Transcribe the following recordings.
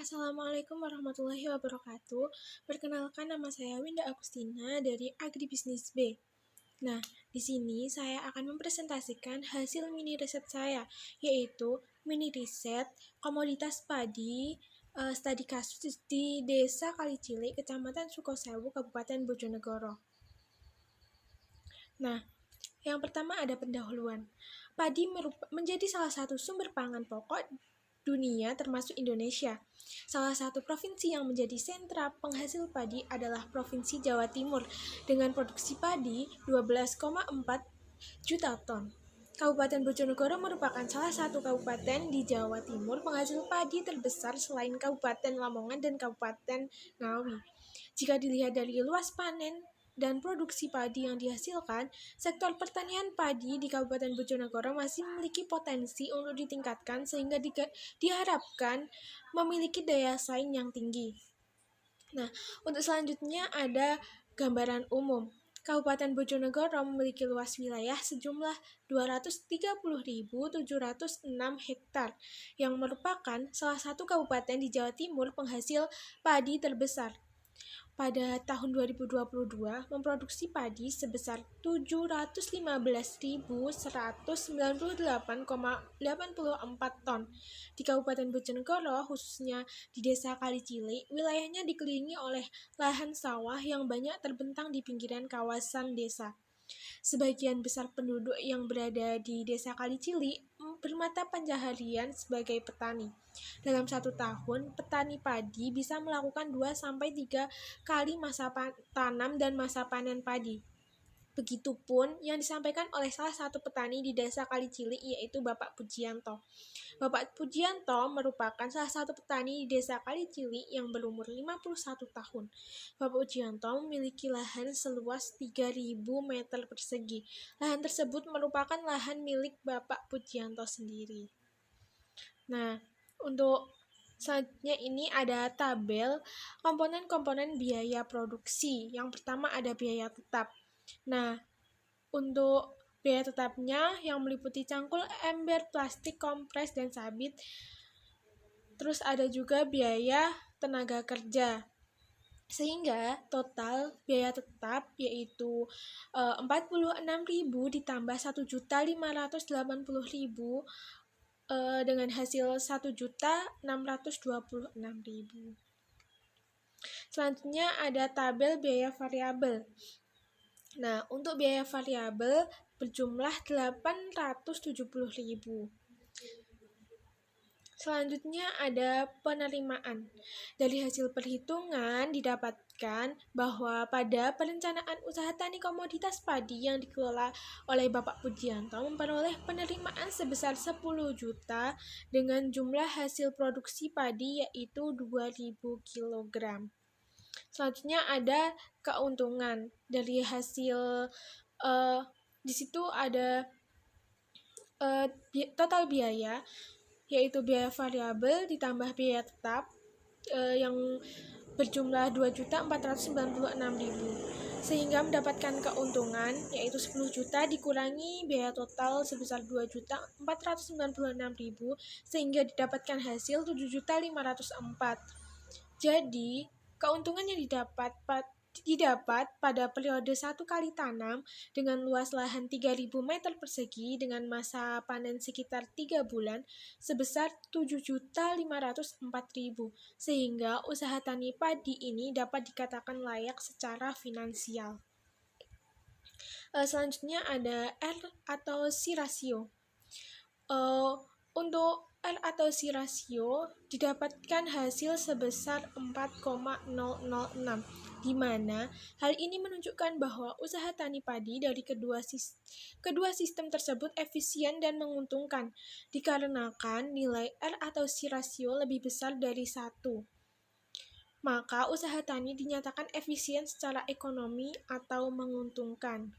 Assalamualaikum warahmatullahi wabarakatuh. Perkenalkan, nama saya Winda Agustina dari Agribisnis B. Nah, di sini saya akan mempresentasikan hasil mini riset saya, yaitu mini riset komoditas padi studi kasus di Desa Kalicili, Kecamatan Sukosewu, Kabupaten Bojonegoro. Nah, yang pertama ada pendahuluan. Padi menjadi salah satu sumber pangan pokok dunia termasuk Indonesia. Salah satu provinsi yang menjadi sentra penghasil padi adalah Provinsi Jawa Timur dengan produksi padi 12,4 juta ton. Kabupaten Bojonegoro merupakan salah satu kabupaten di Jawa Timur penghasil padi terbesar selain Kabupaten Lamongan dan Kabupaten Ngawi. Jika dilihat dari luas panen dan produksi padi yang dihasilkan, sektor pertanian padi di Kabupaten Bojonegoro masih memiliki potensi untuk ditingkatkan sehingga diharapkan memiliki daya saing yang tinggi. Nah, untuk selanjutnya ada gambaran umum. Kabupaten Bojonegoro memiliki luas wilayah sejumlah 230.706 hektar yang merupakan salah satu kabupaten di Jawa Timur penghasil padi terbesar. Pada tahun 2022 memproduksi padi sebesar 715.198,84 ton. Di Kabupaten Bojonegoro, khususnya di Desa Kalicili, wilayahnya dikelilingi oleh lahan sawah yang banyak terbentang di pinggiran kawasan desa. Sebagian besar penduduk yang berada di Desa Kalicili bermata pencaharian sebagai petani. Dalam satu tahun, petani padi bisa melakukan 2-3 kali masa tanam dan masa panen padi. Begitupun yang disampaikan oleh salah satu petani di Desa Kalicili, yaitu Bapak Pujianto. Bapak Pujianto merupakan salah satu petani di Desa Kalicili yang berumur 51 tahun. Bapak Pujianto memiliki lahan seluas 3.000 meter persegi. Lahan tersebut merupakan lahan milik Bapak Pujianto sendiri. Nah, untuk selanjutnya ini ada tabel komponen-komponen biaya produksi. Yang pertama ada biaya tetap. Nah, untuk biaya tetapnya yang meliputi cangkul, ember, plastik, kompres, dan sabit. Terus ada juga biaya tenaga kerja. Sehingga total biaya tetap yaitu 46.000 ditambah 1.580.000 dengan hasil 1.626.000. Selanjutnya ada tabel biaya variabel. Nah, untuk biaya variabel berjumlah 870.000. Selanjutnya ada penerimaan. Dari hasil perhitungan didapatkan bahwa pada perencanaan usaha tani komoditas padi yang dikelola oleh Bapak Pujianto memperoleh penerimaan sebesar 10 juta dengan jumlah hasil produksi padi yaitu 2.000 kg. Selanjutnya ada keuntungan. Dari hasil di situ ada total biaya yaitu biaya variabel ditambah biaya tetap yang berjumlah 2.496.000 sehingga mendapatkan keuntungan yaitu 10 juta dikurangi biaya total sebesar 2.496.000 sehingga didapatkan hasil 7.504. Jadi keuntungan yang didapat pada periode 1 kali tanam dengan luas lahan 3.000 meter persegi dengan masa panen sekitar 3 bulan sebesar 7.504.000 sehingga usaha tani padi ini dapat dikatakan layak secara finansial. Selanjutnya ada R atau C rasio. Untuk R atau C rasio didapatkan hasil sebesar 4,006, di mana hal ini menunjukkan bahwa usaha tani padi dari kedua sistem tersebut efisien dan menguntungkan, dikarenakan nilai R atau C rasio lebih besar dari 1. Maka usaha tani dinyatakan efisien secara ekonomi atau menguntungkan.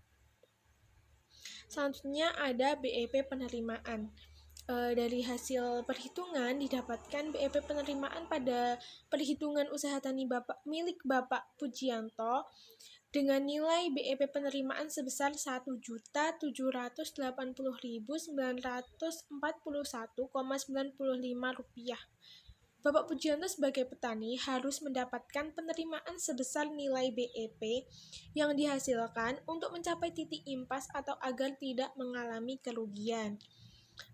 Selanjutnya ada BEP penerimaan. Dari hasil perhitungan didapatkan BEP penerimaan pada perhitungan usaha tani milik Bapak Pujianto dengan nilai BEP penerimaan sebesar Rp1.780.941,95. Bapak Pujianto sebagai petani harus mendapatkan penerimaan sebesar nilai BEP yang dihasilkan untuk mencapai titik impas atau agar tidak mengalami kerugian.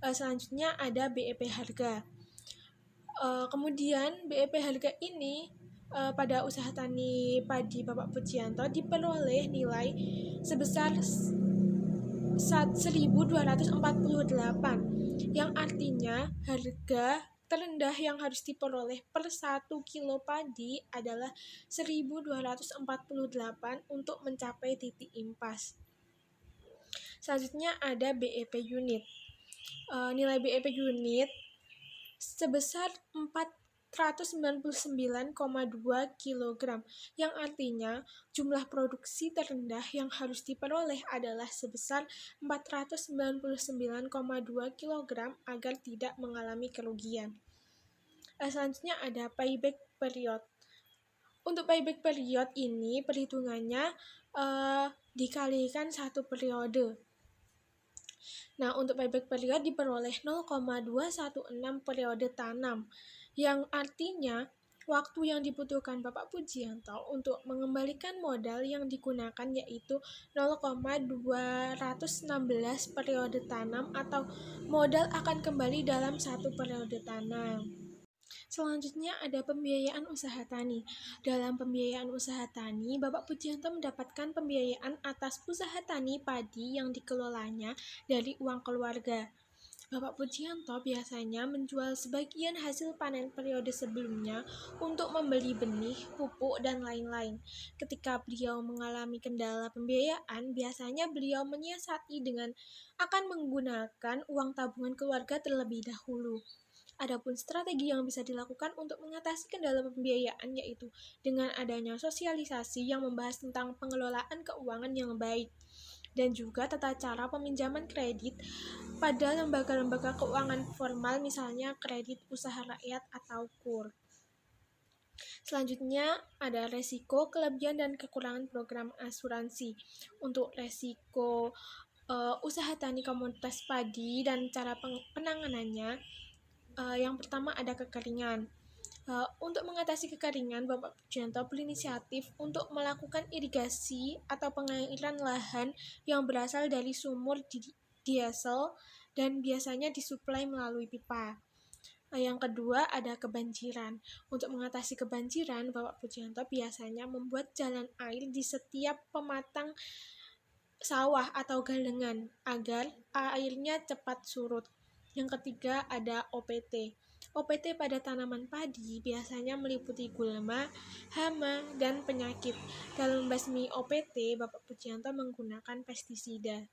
Selanjutnya ada BEP harga. Kemudian BEP harga ini pada usaha tani padi Bapak Pujianto diperoleh nilai sebesar 1.248, yang artinya harga terendah yang harus diperoleh per 1 kilo padi adalah 1.248 untuk mencapai titik impas. Selanjutnya ada BEP unit. Nilai BEP unit sebesar 499,2 kg, yang artinya jumlah produksi terendah yang harus diperoleh adalah sebesar 499,2 kg agar tidak mengalami kerugian. Selanjutnya ada payback period. Untuk payback period ini perhitungannya dikalikan 1 periode. Nah, untuk payback period diperoleh 0,216 periode tanam, yang artinya waktu yang dibutuhkan Bapak Pujianto untuk mengembalikan modal yang digunakan yaitu 0,216 periode tanam, atau modal akan kembali dalam 1 periode tanam. Selanjutnya ada pembiayaan usaha tani. Dalam pembiayaan usaha tani, Bapak Pujianto mendapatkan pembiayaan atas usaha tani padi yang dikelolanya dari uang keluarga. Bapak Pujianto biasanya menjual sebagian hasil panen periode sebelumnya untuk membeli benih, pupuk, dan lain-lain. Ketika beliau mengalami kendala pembiayaan, biasanya beliau menyiasati dengan akan menggunakan uang tabungan keluarga terlebih dahulu. Adapun strategi yang bisa dilakukan untuk mengatasi kendala pembiayaan yaitu dengan adanya sosialisasi yang membahas tentang pengelolaan keuangan yang baik, dan juga tata cara peminjaman kredit pada lembaga-lembaga keuangan formal, misalnya kredit usaha rakyat atau KUR. Selanjutnya ada resiko, kelebihan, dan kekurangan program asuransi. Untuk resiko usaha tani komoditas padi dan cara penanganannya, yang pertama ada kekeringan. Untuk mengatasi kekeringan, Bapak Pujianto berinisiatif untuk melakukan irigasi atau pengairan lahan yang berasal dari sumur diesel dan biasanya disuplai melalui pipa. Yang kedua ada kebanjiran. Untuk mengatasi kebanjiran, Bapak Pujianto biasanya membuat jalan air di setiap pematang sawah atau galengan agar airnya cepat surut. Yang ketiga ada OPT. OPT pada tanaman padi biasanya meliputi gulma, hama, dan penyakit. Dalam membasmi OPT, Bapak Pujianto menggunakan pestisida.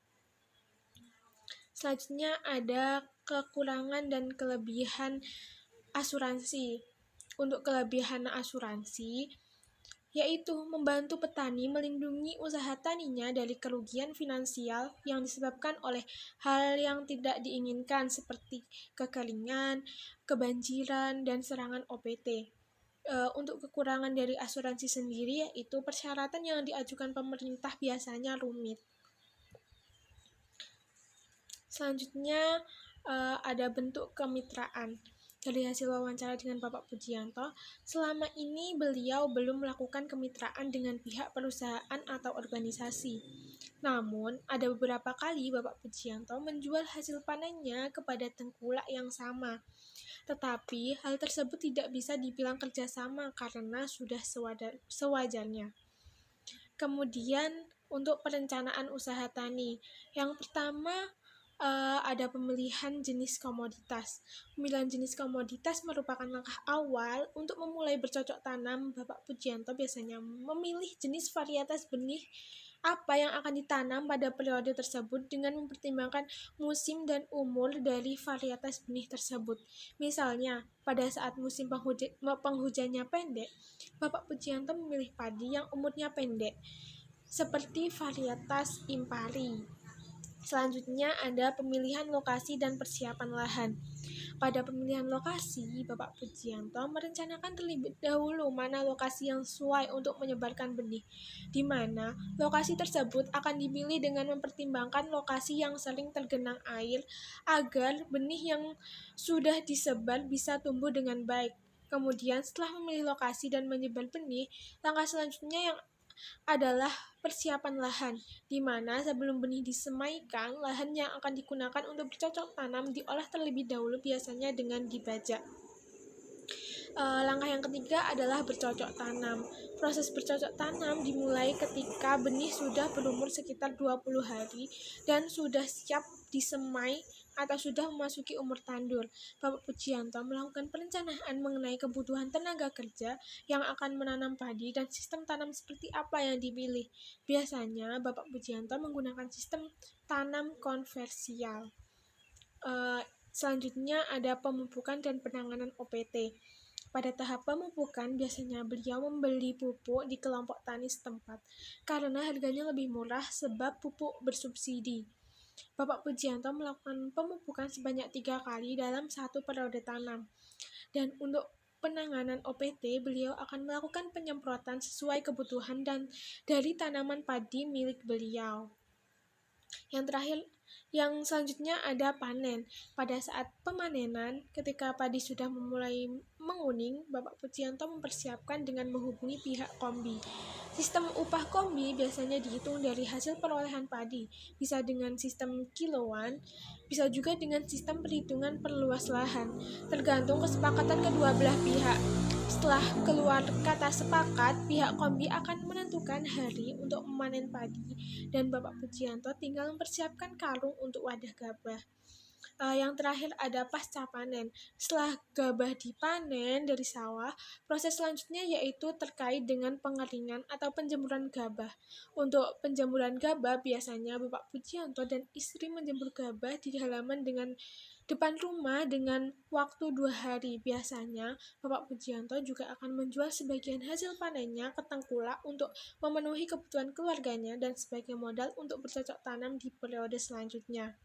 Selanjutnya ada kekurangan dan kelebihan asuransi. Untuk kelebihan asuransi yaitu membantu petani melindungi usaha taninya dari kerugian finansial yang disebabkan oleh hal yang tidak diinginkan seperti kekeringan, kebanjiran, dan serangan OPT. Untuk kekurangan dari asuransi sendiri yaitu persyaratan yang diajukan pemerintah biasanya rumit. Selanjutnya ada bentuk kemitraan. Dari hasil wawancara dengan Bapak Pujianto, selama ini beliau belum melakukan kemitraan dengan pihak perusahaan atau organisasi. Namun, ada beberapa kali Bapak Pujianto menjual hasil panennya kepada tengkulak yang sama. Tetapi, hal tersebut tidak bisa dibilang kerjasama karena sudah sewajarnya. Kemudian, untuk perencanaan usaha tani, yang pertama, ada pemilihan jenis komoditas. Pemilihan jenis komoditas merupakan langkah awal untuk memulai bercocok tanam. Bapak Pujianto biasanya memilih jenis varietas benih apa yang akan ditanam pada periode tersebut dengan mempertimbangkan musim dan umur dari varietas benih tersebut. Misalnya, pada saat musim penghujannya pendek, Bapak Pujianto memilih padi yang umurnya pendek, seperti varietas Impari. Selanjutnya ada pemilihan lokasi dan persiapan lahan. Pada pemilihan lokasi, Bapak Pujianto merencanakan terlebih dahulu mana lokasi yang sesuai untuk menyebarkan benih, di mana lokasi tersebut akan dipilih dengan mempertimbangkan lokasi yang sering tergenang air agar benih yang sudah disebar bisa tumbuh dengan baik. Kemudian setelah memilih lokasi dan menyebar benih, langkah selanjutnya yang adalah persiapan lahan, di mana sebelum benih disemaikan, lahan yang akan digunakan untuk bercocok tanam diolah terlebih dahulu, biasanya dengan dibajak. Langkah yang ketiga adalah bercocok tanam. Proses bercocok tanam dimulai ketika benih sudah berumur sekitar 20 hari dan sudah siap disemai atau sudah memasuki umur tandur. Bapak Pujianto melakukan perencanaan mengenai kebutuhan tenaga kerja yang akan menanam padi dan sistem tanam seperti apa yang dipilih. Biasanya Bapak Pujianto menggunakan sistem tanam konversial. Selanjutnya ada pemupukan dan penanganan OPT. Pada tahap pemupukan, biasanya beliau membeli pupuk di kelompok tani setempat karena harganya lebih murah sebab pupuk bersubsidi. Bapak Pujianto melakukan pemupukan sebanyak 3 kali dalam satu periode tanam. Dan untuk penanganan OPT, beliau akan melakukan penyemprotan sesuai kebutuhan dan dari tanaman padi milik beliau. Yang selanjutnya ada panen. Pada saat pemanenan, ketika padi sudah mulai menguning, Bapak Pujianto mempersiapkan dengan menghubungi pihak kombi. Sistem upah kombi biasanya dihitung dari hasil perolehan padi, bisa dengan sistem kiloan, bisa juga dengan sistem perhitungan per luas lahan, tergantung kesepakatan kedua belah pihak. Setelah keluar kata sepakat, pihak kombi akan menentukan hari untuk memanen padi dan Bapak Pujianto tinggal mempersiapkan karung untuk wadah gabah. Yang terakhir ada pasca panen. Setelah gabah dipanen dari sawah, proses selanjutnya yaitu terkait dengan pengeringan atau penjemuran gabah. Untuk penjemuran gabah, biasanya Bapak Pujianto dan istri menjemur gabah di halaman dengan depan rumah dengan waktu 2 hari. Biasanya Bapak Pujianto juga akan menjual sebagian hasil panennya ke tengkulak untuk memenuhi kebutuhan keluarganya dan sebagai modal untuk bercocok tanam di periode selanjutnya.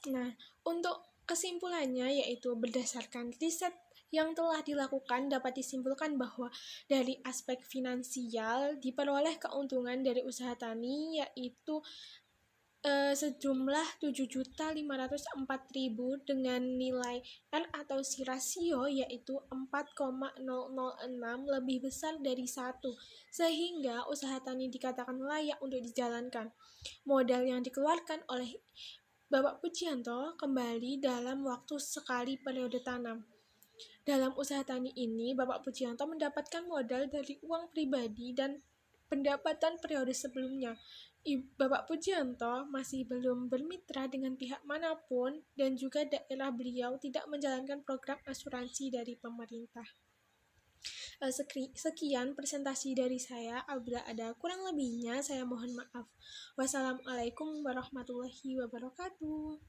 Nah, untuk kesimpulannya yaitu berdasarkan riset yang telah dilakukan dapat disimpulkan bahwa dari aspek finansial diperoleh keuntungan dari usaha tani yaitu sejumlah 7.504.000 dengan nilai R atau si rasio yaitu 4,006 lebih besar dari 1, sehingga usaha tani dikatakan layak untuk dijalankan. Modal yang dikeluarkan oleh Bapak Pujianto kembali dalam waktu sekali periode tanam. Dalam usaha tani ini, Bapak Pujianto mendapatkan modal dari uang pribadi dan pendapatan periode sebelumnya. Bapak Pujianto masih belum bermitra dengan pihak manapun dan juga daerah beliau tidak menjalankan program asuransi dari pemerintah. Sekian presentasi dari saya. Apabila ada kurang lebihnya, saya mohon maaf. Wassalamualaikum warahmatullahi wabarakatuh.